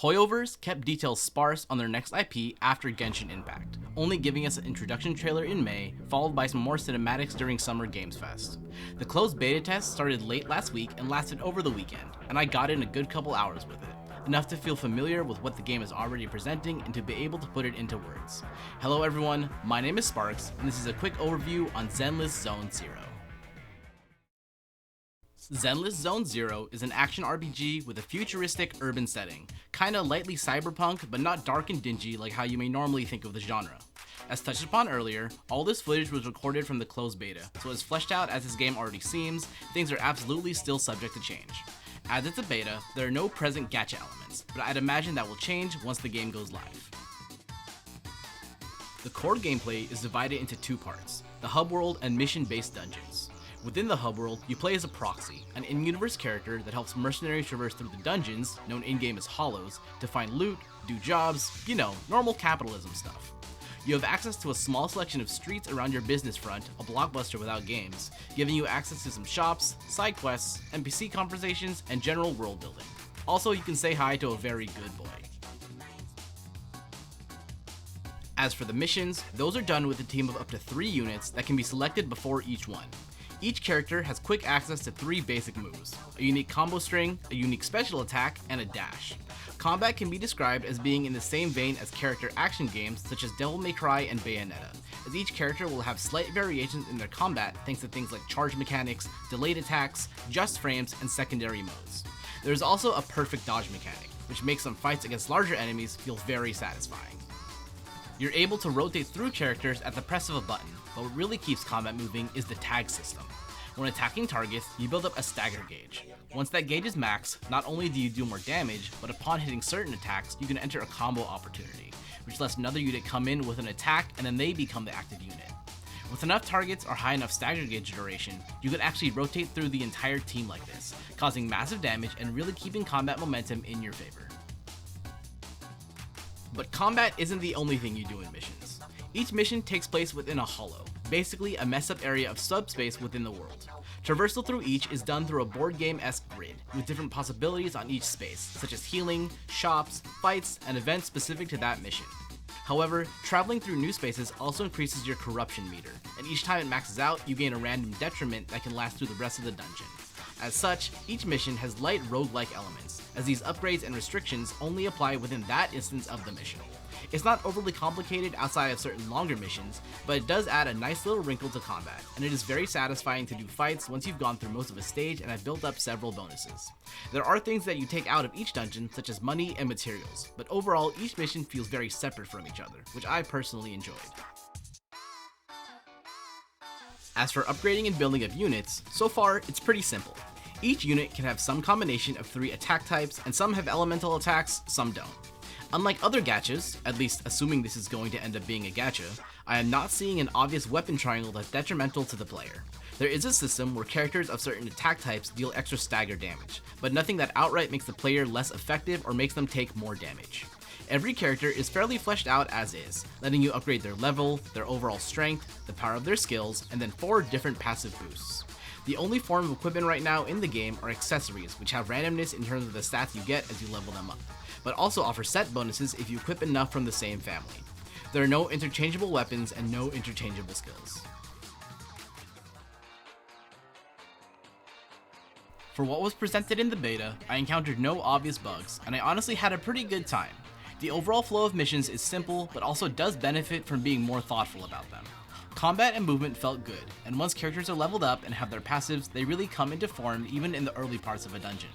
Hoyoverse kept details sparse on their next IP after Genshin Impact, only giving us an introduction trailer in May, followed by some more cinematics during Summer Games Fest. The closed beta test started late last week and lasted over the weekend, and I got in a good couple hours with it, enough to feel familiar with what the game is already presenting and to be able to put it into words. Hello everyone, my name is Sparx, and this is a quick overview on Zenless Zone Zero. Zenless Zone Zero is an action RPG with a futuristic urban setting, kinda lightly cyberpunk but not dark and dingy like how you may normally think of the genre. As touched upon earlier, all this footage was recorded from the closed beta, so as fleshed out as this game already seems, things are absolutely still subject to change. As it's a beta, there are no present gacha elements, but I'd imagine that will change once the game goes live. The core gameplay is divided into two parts, the hub world and mission-based dungeons. Within the hub world, you play as a proxy, an in-universe character that helps mercenaries traverse through the dungeons, known in-game as hollows, to find loot, do jobs, normal capitalism stuff. You have access to a small selection of streets around your business front, a blockbuster without games, giving you access to some shops, side quests, NPC conversations, and general world building. Also, you can say hi to a very good boy. As for the missions, those are done with a team of up to 3 units that can be selected before each one. Each character has quick access to 3 basic moves, a unique combo string, a unique special attack, and a dash. Combat can be described as being in the same vein as character action games such as Devil May Cry and Bayonetta, as each character will have slight variations in their combat thanks to things like charge mechanics, delayed attacks, just frames, and secondary modes. There is also a perfect dodge mechanic, which makes some fights against larger enemies feel very satisfying. You're able to rotate through characters at the press of a button, but what really keeps combat moving is the tag system. When attacking targets, you build up a stagger gauge. Once that gauge is max, not only do you do more damage, but upon hitting certain attacks, you can enter a combo opportunity, which lets another unit come in with an attack and then they become the active unit. With enough targets or high enough stagger gauge duration, you could actually rotate through the entire team like this, causing massive damage and really keeping combat momentum in your favor. But combat isn't the only thing you do in missions. Each mission takes place within a hollow, basically a mess up area of subspace within the world. Traversal through each is done through a board game-esque grid, with different possibilities on each space, such as healing, shops, fights, and events specific to that mission. However, traveling through new spaces also increases your corruption meter, and each time it maxes out, you gain a random detriment that can last through the rest of the dungeon. As such, each mission has light roguelike elements, as these upgrades and restrictions only apply within that instance of the mission. It's not overly complicated outside of certain longer missions, but it does add a nice little wrinkle to combat, and it is very satisfying to do fights once you've gone through most of a stage and have built up several bonuses. There are things that you take out of each dungeon, such as money and materials, but overall each mission feels very separate from each other, which I personally enjoyed. As for upgrading and building up units, so far it's pretty simple. Each unit can have some combination of 3 attack types, and some have elemental attacks, some don't. Unlike other gachas, at least assuming this is going to end up being a gacha, I am not seeing an obvious weapon triangle that's detrimental to the player. There is a system where characters of certain attack types deal extra stagger damage, but nothing that outright makes the player less effective or makes them take more damage. Every character is fairly fleshed out as is, letting you upgrade their level, their overall strength, the power of their skills, and then 4 different passive boosts. The only form of equipment right now in the game are accessories, which have randomness in terms of the stats you get as you level them up, but also offer set bonuses if you equip enough from the same family. There are no interchangeable weapons and no interchangeable skills. For what was presented in the beta, I encountered no obvious bugs, and I honestly had a pretty good time. The overall flow of missions is simple, but also does benefit from being more thoughtful about them. Combat and movement felt good, and once characters are leveled up and have their passives, they really come into form even in the early parts of a dungeon.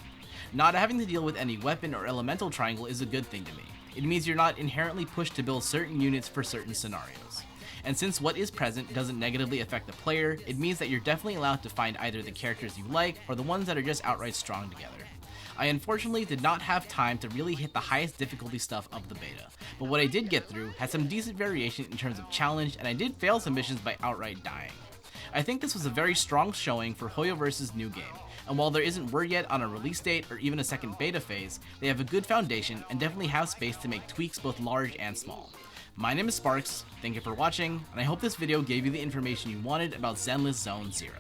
Not having to deal with any weapon or elemental triangle is a good thing to me. It means you're not inherently pushed to build certain units for certain scenarios. And since what is present doesn't negatively affect the player, it means that you're definitely allowed to find either the characters you like or the ones that are just outright strong together. I unfortunately did not have time to really hit the highest difficulty stuff of the beta, but what I did get through had some decent variation in terms of challenge, and I did fail some missions by outright dying. I think this was a very strong showing for Hoyoverse's new game, and while there isn't word yet on a release date or even a second beta phase, they have a good foundation and definitely have space to make tweaks both large and small. My name is Sparx, thank you for watching, and I hope this video gave you the information you wanted about Zenless Zone Zero.